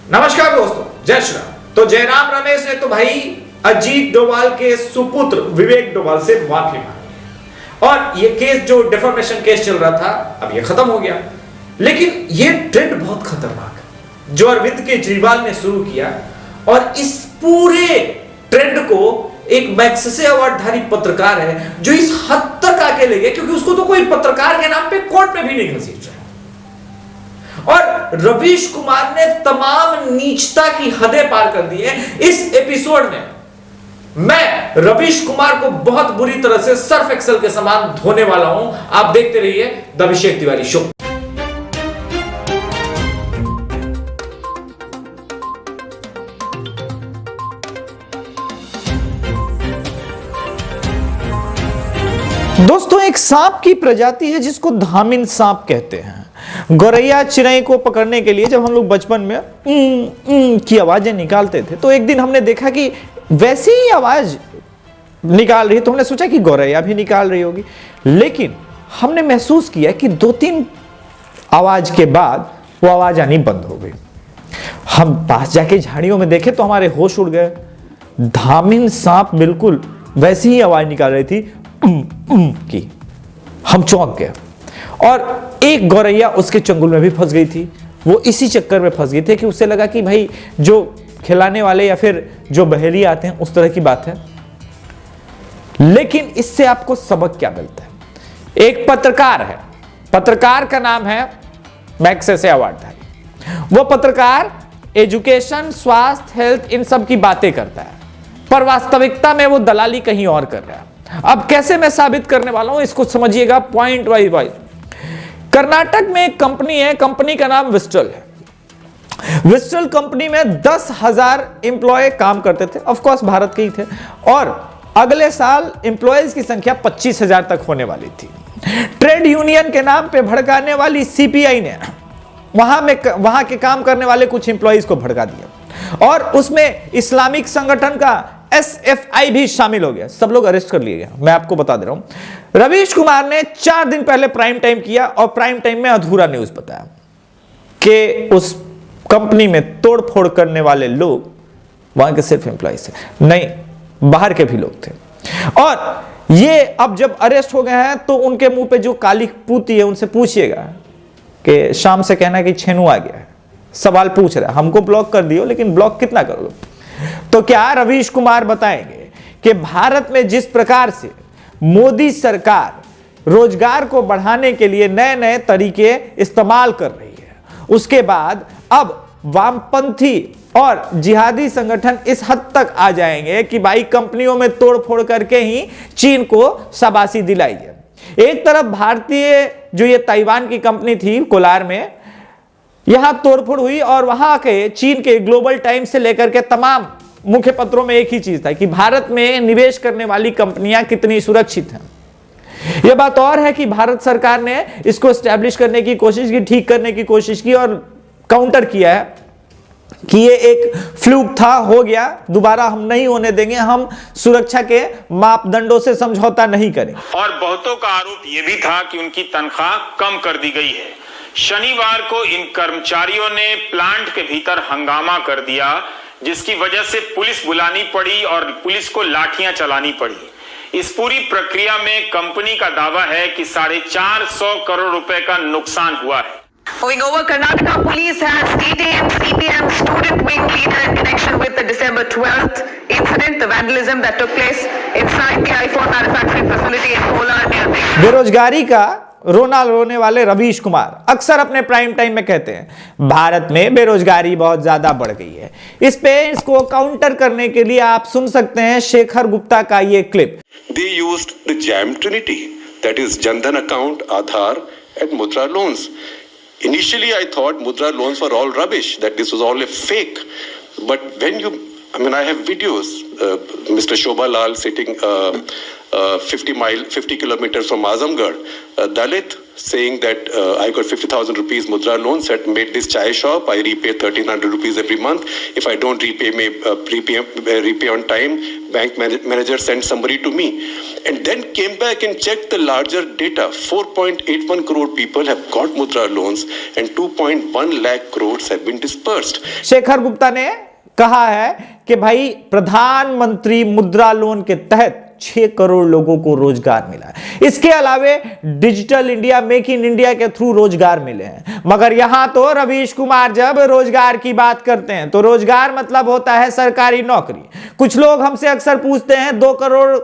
नमस्कार दोस्तों, जय श्री राम। तो जयराम रमेश ने तो भाई अजीत डोभाल के सुपुत्र विवेक डोभाल से माफी मांगी और ये केस जो डिफॉर्मेशन केस चल रहा था अब ये खत्म हो गया। लेकिन ये ट्रेंड बहुत खतरनाक है जो अरविंद केजरीवाल ने शुरू किया और इस पूरे ट्रेंड को एक मैग्सेसे अवार्डधारी पत्रकार है जो इस हद तक आके ले गया क्योंकि उसको तो कोई पत्रकार के नाम पे कोर्ट में भी नहीं घसीट रहा। और रवीश कुमार ने तमाम नीचता की हदें पार कर दी है। इस एपिसोड में मैं रवीश कुमार को बहुत बुरी तरह से सर्फ एक्सेल के समान धोने वाला हूं। आप देखते रहिए द अभिषेक तिवारी शो। दोस्तों, एक सांप की प्रजाति है जिसको धामिन सांप कहते हैं। गौरैया चिड़ै को पकड़ने के लिए जब हम लोग बचपन में की आवाजें निकालते थे तो एक दिन हमने देखा कि वैसी ही आवाज निकाल रही, तो हमने सोचा कि गौरैया भी निकाल रही होगी। लेकिन हमने महसूस किया कि 2-3 आवाज के बाद वो आवाज आनी बंद हो गई। हम पास जाके झाड़ियों में देखे तो हमारे होश उड़ गए। धामिन सांप बिल्कुल वैसी ही आवाज निकाल रही थी की। हम चौंक गए और एक गौरैया उसके चंगुल में भी फंस गई थी। वो इसी चक्कर में फंस गई थी कि उससे लगा कि भाई जो खिलाने वाले या फिर जो बहेली आते हैं उस तरह की बात है। लेकिन इससे आपको सबक क्या मिलता है? एक पत्रकार है, पत्रकार का नाम है मैग्सेसे अवार्डधारी। वो पत्रकार एजुकेशन, स्वास्थ्य, हेल्थ इन सब की बातें करता है पर वास्तविकता में वो दलाली कहीं और कर रहा है। अब कैसे मैं साबित करने वाला हूं इसको समझिएगा पॉइंट वाइज। कर्नाटक में एक कंपनी है, कंपनी का नाम विस्टल है। विस्टल कंपनी में 10,000 एम्प्लॉय काम करते थे, ऑफ कोर्स भारत के ही थे, और अगले साल एम्प्लॉयज की संख्या 25,000 तक होने वाली थी। ट्रेड यूनियन के नाम पे भड़काने वाली सीपीआई ने वहां के काम करने वाले कुछ एम्प्लॉयज को भड़का दिया और उसमें इस्लामिक संगठन का SFI भी शामिल हो गया। सब लोग अरेस्ट कर लिए गए। मैं आपको बता दे रहा हूं, रवीश कुमार ने 4 दिन पहले प्राइम टाइम किया और प्राइम टाइम में अधूरा न्यूज बताया कि उस कंपनी में तोड़फोड़ करने वाले लोग वहां के सिर्फ एम्प्लॉयज थे, नहीं बाहर के भी लोग थे। और ये अब जब अरेस्ट हो गए हैं तो उनके मुंह पे जो काली पूती है उनसे पूछिएगा कि शाम से कहना कि छेनू आ गया है। सवाल पूछ रहा है, हमको ब्लॉक कर दियो लेकिन ब्लॉक कितना करोगे? तो क्या रवीश कुमार बताएंगे कि भारत में जिस प्रकार से मोदी सरकार रोजगार को बढ़ाने के लिए नए नए तरीके इस्तेमाल कर रही है, उसके बाद अब वामपंथी और जिहादी संगठन इस हद तक आ जाएंगे कि भाई कंपनियों में तोड़फोड़ करके ही चीन को शाबाशी दिलाई जाए। एक तरफ भारतीय जो ये ताइवान की कंपनी थी कोलार में, यहां तोड़फोड़ हुई और वहां के चीन के ग्लोबल टाइम्स से लेकर के तमाम मुख्य पत्रों में एक ही चीज था कि भारत में निवेश करने वाली कंपनियां कितनी सुरक्षित हैं। यह बात और है कि भारत सरकार ने इसको एस्टैब्लिश करने की कोशिश की, ठीक करने की कोशिश की और काउंटर किया है कि ये एक फ्लूक था, हो गया, दोबारा हम नहीं होने देंगे, हम सुरक्षा के मापदंडों से समझौता नहीं करेंगे। और बहुतों का आरोप यह भी था कि उनकी तनख्वाह कम कर दी गई है। शनिवार को इन कर्मचारियों ने प्लांट के भीतर हंगामा कर दिया जिसकी वजह से पुलिस बुलानी पड़ी और पुलिस को लाठियां चलानी पड़ी। इस पूरी प्रक्रिया में कंपनी का दावा है कि 450 करोड़ रुपए का नुकसान हुआ है। Moving over, Karnataka Police has detained CPM student wing leader in connection with the December 12th incident, the vandalism that took place inside the iPhone manufacturing facility in Kolar near Bangalore. बेरोजगारी का रोने वाले रवीश कुमार अक्सर अपने prime time में कहते हैं भारत में बेरोजगारी बहुत ज्यादा बढ़ गई है। इसको काउंटर करने के लिए आप सुन सकते हैं शेखर गुप्ता का ये clip. They used the JAM Trinity, that is Jandan account, Aadhaar and Mudra loans. Initially I thought Mudra loans were all rubbish, that this was all a fake. But when you I mean, I have videos. Mr. Shobha Lal sitting 50 kilometers from Azamgarh, Dalit, saying that I got 50,000 rupees mudra loan, said made this chai shop, I repay 1,300 rupees every month. If I don't repay on time, bank manager sent somebody to me. And then came back and checked the larger data. 4.81 crore people have got mudra loans and 2.1 lakh crores have been dispersed. Shekhar Gupta ने कहा है कि भाई प्रधानमंत्री मुद्रा loan के तहत 6 करोड़ लोगों को रोजगार मिला है। इसके अलावे digital India, make in India के थ्रू रोजगार मिले हैं। मगर यहां तो रवीश कुमार जब रोजगार की बात करते हैं तो रोजगार मतलब होता है सरकारी नौकरी। कुछ लोग हमसे अक्सर पूछते हैं 2 करोड़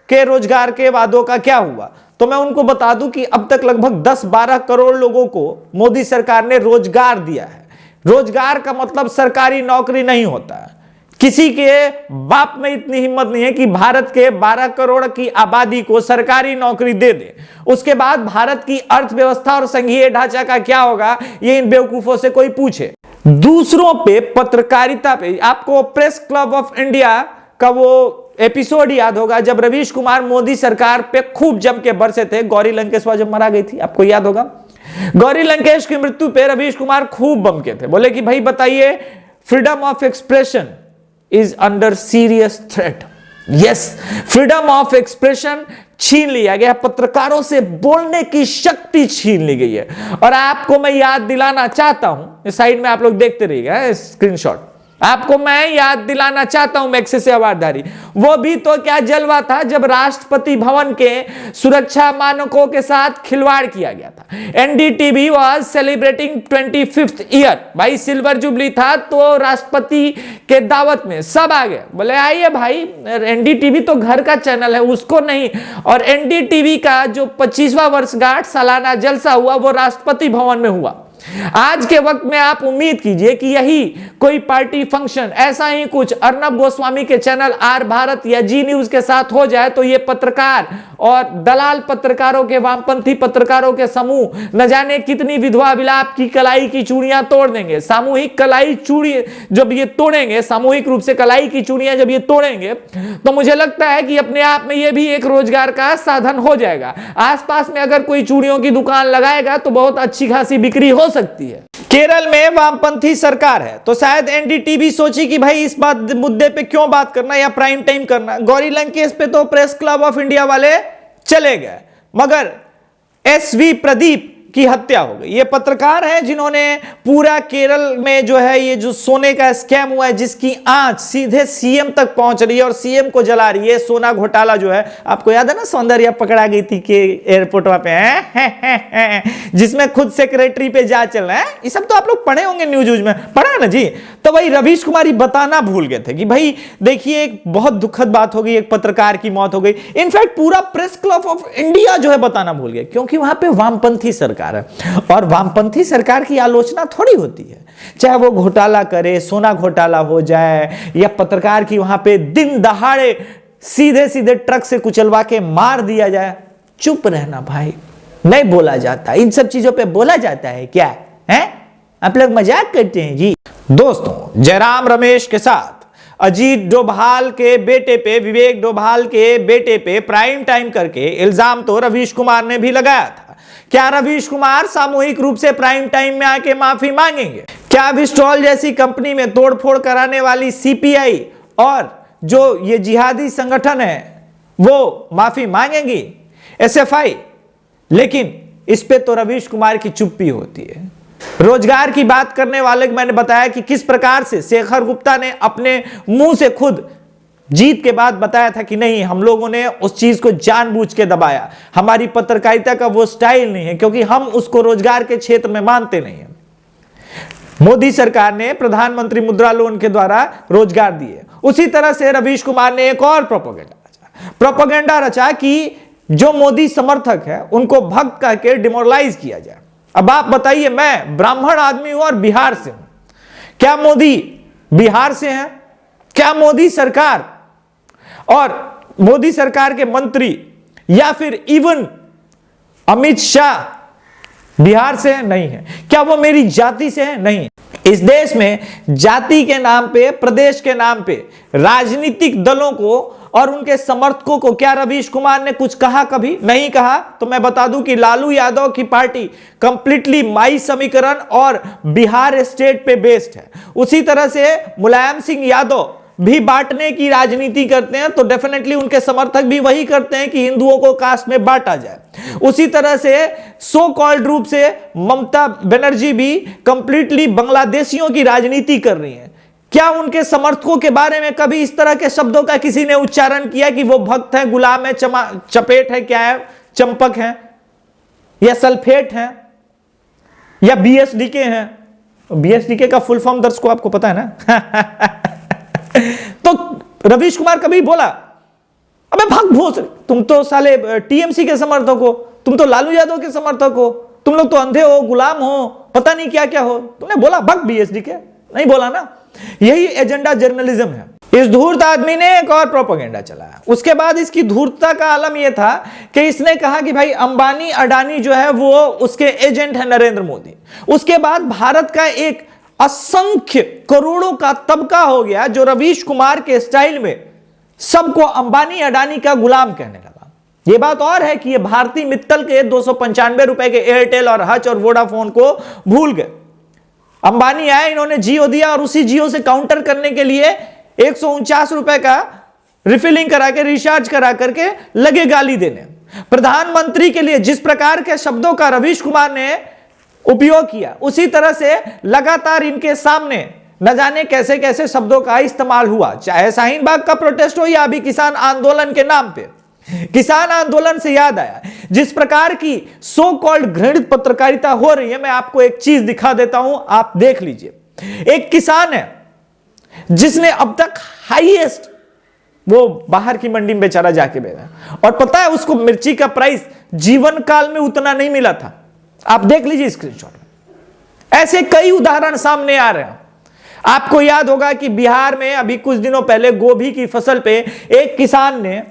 के रोजगार के वादों का क्या हुआ, तो मैं उनको बता दूं कि अब तक लगभग 10-12 करोड़ लोगों को मोदी सरकार ने रोजगार दिया है। रोजगार का मतलब सरकारी नौकरी नहीं होता है। किसी के बाप में इतनी हिम्मत नहीं है कि भारत के 12 करोड़ की आबादी को सरकारी नौकरी दे दे। उसके बाद भारत की अर्थव्यवस्था और संघीय ढांचा का क्या होगा, ये इन बेवकूफों से कोई पूछे। दूसरों पे, पत्रकारिता पे, आपको प्रेस क्लब ऑफ इंडिया का वो एपिसोड याद होगा जब रवीश कुमार मोदी सरकार पे खूब जम के बरसे थे। गौरी लंकेशवा जब मारा गई थी, आपको याद होगा। गौरी लंकेश की मृत्यु पे रवीश कुमार खूब बमके थे। बोले कि भाई बताइए, freedom of expression is under serious threat. Yes, freedom of expression छीन लिया गया, पत्रकारों से बोलने की शक्ति छीन ली गई है। और आपको मैं याद दिलाना चाहता हूं, इस साइड में आप लोग देखते रहिएगा स्क्रीनशॉट, आपको मैं याद दिलाना चाहता हूं मैक्सिस अवार्डधारी, वो भी तो क्या जलवा था जब राष्ट्रपति भवन के सुरक्षा मानकों के साथ खिलवाड़ किया गया था। NDTV was celebrating 25th year, भाई सिल्वर जुबली था, तो राष्ट्रपति के दावत में सब आ गए। बोले आइए भाई, एनडीटीवी तो घर का चैनल है, उसको नहीं। और एनडीटीवी का जो 25वां वर्षगांठ सालाना जलसा हुआ वो राष्ट्रपति भवन में हुआ। आज के वक्त में आप उम्मीद कीजिए कि यही कोई पार्टी फंक्शन, ऐसा ही कुछ अर्नब गोस्वामी के चैनल आर भारत या जी न्यूज के साथ हो जाए तो ये पत्रकार और दलाल पत्रकारों के, वामपंथी पत्रकारों के समूह न जाने कितनी विधवा विलाप की कलाई की चूड़ियां तोड़ देंगे। सामूहिक कलाई चूड़ी जब ये तोड़ेंगे, सामूहिक रूप से कलाई की चूड़ियां जब ये तोड़ेंगे, तो मुझे लगता है कि अपने आप में ये भी एक रोजगार का साधन हो जाएगा। आसपास में अगर कोई चूड़ियों की दुकान लगाएगा तो बहुत अच्छी खासी बिक्री हो सकती है। केरल में वामपंथी सरकार है तो शायद एनडीटीवी सोची कि भाई इस बात मुद्दे पे क्यों बात करना या प्राइम टाइम करना। गौरी लंकेश पे तो प्रेस क्लब ऑफ इंडिया वाले चले गए, मगर एसवी प्रदीप की हत्या हो गई। ये पत्रकार हैं जिन्होंने पूरा केरल में जो है ये जो सोने का स्कैम हुआ है, जिसकी आंच सीधे सीएम तक पहुंच रही है और सीएम को जला रही है। सोना घोटाला जो है, आपको याद है ना, सौंदर्या पकड़ा गई थी के एयरपोर्ट पे है, जिसमें खुद सेक्रेटरी पे जा चल रहा है। ये सब तो आप लोग पढ़े होंगे न्यूज में, पढ़ा ना जी। तो भाई रवीश कुमार बताना भूल गए थे कि भाई देखिए एक बहुत दुखद बात हो गई, एक पत्रकार की मौत हो गई। इनफैक्ट पूरा प्रेस क्लब ऑफ इंडिया जो है बताना भूल गए, क्योंकि वहां पे वामपंथी सरकार है और वामपंथी सरकार की आलोचना थोड़ी होती है, चाहे वो घोटाला करे, सोना घोटाला हो जाए, या पत्रकार की वहां पे दिन दहाड़े सीधे सीधे ट्रक से कुचलवा के मार दिया जाए। चुप रहना भाई, नहीं बोला जाता। इन सब चीजों पे बोला जाता है क्या है? आप लोग मजाक करते हैं जी। दोस्तों, जयराम रमेश के साथ अजीत डोभाल के बेटे पे, विवेक डोभाल के बेटे पे प्राइम टाइम करके इल्जाम तो रवीश कुमार ने भी लगाया था। क्या रवीश कुमार सामूहिक रूप से प्राइम टाइम में आके माफी मांगेंगे? क्या विस्ट्रॉल जैसी कंपनी में तोड़फोड़ कराने वाली सीपीआई और जो ये जिहादी संगठन है वो माफी मांगेंगी? एसएफआई? लेकिन इस पे तो रवीश कुमार की चुप्पी होती है। रोजगार की बात करने वाले मैंने बताया कि किस प्रकार से शेखर गुप्ता ने अपने मुंह से खुद जीत के बाद बताया था कि नहीं, हम लोगों ने उस चीज को जानबूझ के दबाया, हमारी पत्रकारिता का वो स्टाइल नहीं है, क्योंकि हम उसको रोजगार के क्षेत्र में मानते नहीं है। मोदी सरकार ने प्रधानमंत्री मुद्रा लोन के द्वारा रोजगार दिए। उसी तरह से रवीश कुमार ने एक और प्रोपेगेंडा रचा कि जो मोदी समर्थक है उनको भक्त कह के डिमोरलाइज किया जाए। अब आप बताइए, मैं ब्राह्मण आदमी हूं और बिहार से हूं, क्या मोदी बिहार से हैं? क्या मोदी सरकार और मोदी सरकार के मंत्री या फिर इवन अमित शाह बिहार से है? नहीं है। क्या वो मेरी जाति से है? नहीं। इस देश में जाति के नाम पे, प्रदेश के नाम पे राजनीतिक दलों को और उनके समर्थकों को क्या रवीश कुमार ने कुछ कहा? कभी नहीं कहा। तो मैं बता दूं कि लालू यादव की पार्टी कंप्लीटली माई समीकरण और बिहार स्टेट पे बेस्ड है। उसी तरह से मुलायम सिंह यादव भी बांटने की राजनीति करते हैं, तो डेफिनेटली उनके समर्थक भी वही करते हैं कि हिंदुओं को कास्ट में बांटा जाए। उसी तरह से सो कॉल्ड रूप से ममता बनर्जी भी कंप्लीटली बांग्लादेशियों की राजनीति कर रही हैं। क्या उनके समर्थकों के बारे में कभी इस तरह के शब्दों का किसी ने उच्चारण किया कि वो भक्त है, गुलाम है, चपेट है, क्या है, चंपक है, या सल्फेट है, या बीएसडीके हैं? बीएसडीके का फुल फॉर्म दर्शकों आपको पता है ना? तो रवीश कुमार कभी बोला अबे भक्त भोसड़ी, तुम तो साले टीएमसी के समर्थक हो, तुम तो लालू यादव के समर्थक हो, तुम लोग तो अंधे हो, गुलाम हो, पता नहीं क्या क्या हो? तुमने बोला भक्त बीएसडीके? नहीं बोला ना। यही एजेंडा जर्नलिज्म है। इस धूर्त आदमी ने एक और प्रोपेगेंडा चलाया। उसके बाद इसकी धूर्तता का आलम यह था कि इसने कहा कि भाई अंबानी अडानी जो है वो उसके एजेंट है नरेंद्र मोदी। उसके बाद भारत का एक असंख्य करोड़ों का तबका हो गया जो रवीश कुमार के स्टाइल में सबको अंबानी अडानी का गुलाम कहने लगा। यह बात और है कि ये भारती मित्तल के 295 रुपए के एयरटेल और हच और वोडाफोन को भूल गए। अंबानी आए, इन्होंने जियो दिया और उसी जियो से काउंटर करने के लिए 149 रुपए का रिफिलिंग करा के, रिचार्ज करा करके लगे गाली देने। प्रधानमंत्री के लिए जिस प्रकार के शब्दों का रवीश कुमार ने उपयोग किया, उसी तरह से लगातार इनके सामने न जाने कैसे कैसे शब्दों का इस्तेमाल हुआ, चाहे शाहीन बाग का प्रोटेस्ट हो या अभी किसान आंदोलन के नाम पे। किसान आंदोलन से याद आया, जिस प्रकार की सो कॉल्ड घृणित पत्रकारिता हो रही है, मैं आपको एक चीज दिखा देता हूं, आप देख लीजिए। एक किसान है जिसने अब तक हाईएस्ट वो बाहर की मंडी में बेचारा जाके बेचा, और पता है उसको मिर्ची का प्राइस जीवन काल में उतना नहीं मिला था। आप देख लीजिए स्क्रीनशॉट में। ऐसे कई उदाहरण सामने आ रहे हैं। आपको याद होगा कि बिहार में अभी कुछ दिनों पहले गोभी की फसल पे एक किसान ने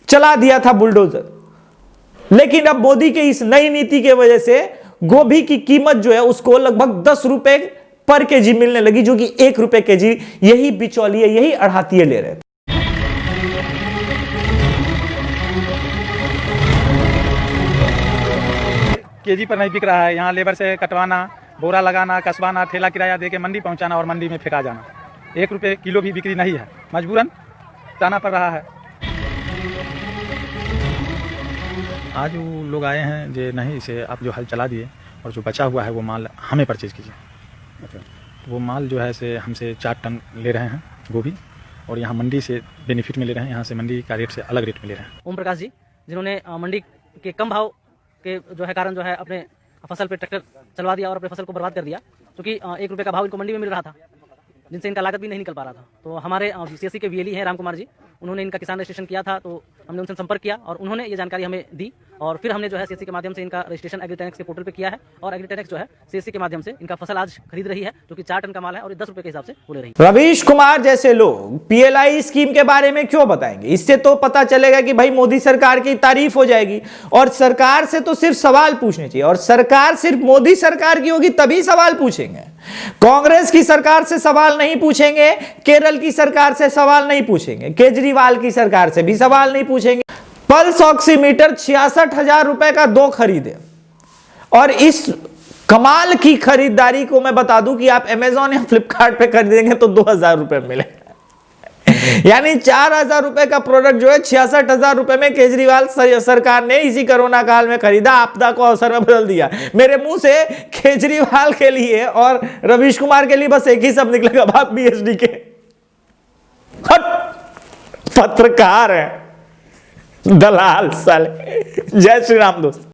चला दिया था बुलडोजर, लेकिन अब मोदी के इस नई नीति के वजह से गोभी की कीमत जो है उसको लगभग 10 रुपए पर केजी मिलने लगी, जो कि 1 रुपए केजी यही बिचौलिए, यही अड़ातिये ले रहे थे। केजी पर नहीं बिक रहा है। यहाँ लेबर से कटवाना, बोरा लगाना, कसवाना, ठेला किराया देके मंडी पहुँचाना और मंडी में फेंका जाना। 1 रुपये किलो भी बिक्री नहीं है, मजबूरन जाना पड़ रहा है। आज वो लोग आए हैं जो नहीं, इसे आप जो हल चला दिए और जो बचा हुआ है वो माल हमें परचेज कीजिए। वो माल जो है से हमसे 4 टन ले रहे हैं गोभी, और यहाँ मंडी से बेनिफिट में ले रहे हैं, यहाँ से मंडी का रेट से अलग रेट में ले रहे हैं। ओम प्रकाश जी, जिन्होंने मंडी के कम भाव के जो है कारण जो है अपने फसल पे ट्रैक्टर चलवा दिया और अपने फसल को बर्बाद कर दिया, क्योंकि 1 रुपये का भाव इनको मंडी में मिल रहा था, जिनसे इनका लागत भी नहीं निकल पा रहा था। तो हमारे सीएससी के वीएलई हैं राम कुमार जी, उन्होंने इनका किसान रजिस्ट्रेशन किया था, तो हमने उनसे संपर्क किया और उन्होंने ये जानकारी हमें दी, और फिर हमने जो है सीएससी के माध्यम से इनका रजिस्ट्रेशन एग्रीटेनेक्स के पोर्टल पे किया है, और एग्रीटेनेक्स जो है सीएससी के माध्यम से इनका फसल आज खरीद रही है, जो कि 4 टन का माल है और 10 रुपए के हिसाब से वो ले रही है। रवीश कुमार जैसे लोग पीएलआई स्कीम के बारे में क्यों बताएंगे? इससे तो पता चलेगा कि भाई मोदी सरकार की तारीफ हो जाएगी, और सरकार से तो सिर्फ सवाल पूछने चाहिए, और सरकार सिर्फ मोदी सरकार की होगी तभी सवाल पूछेंगे। कांग्रेस की सरकार से सवाल नहीं पूछेंगे, केरल की सरकार से सवाल नहीं पूछेंगे, केजरीवाल की सरकार से भी सवाल नहीं पूछेंगे। पल्स ऑक्सीमीटर 66,000 रुपए का 2 खरीदे, और इस कमाल की खरीदारी को मैं बता दूं कि आप अमेजॉन या फ्लिपकार्ट पे खरीदेंगे तो 2,000 रुपए मिले, यानी 4,000 रुपए का प्रोडक्ट जो है 66,000 रुपए में केजरीवाल सरकार ने इसी कोरोना काल में खरीदा, आपदा को अवसर में बदल दिया। मेरे मुंह से केजरीवाल के लिए और रवीश कुमार के लिए बस एक ही शब्द निकलेगा, भाग बीएसडी के। पत्रकार है, दलाल साले। जय श्री राम दोस्त।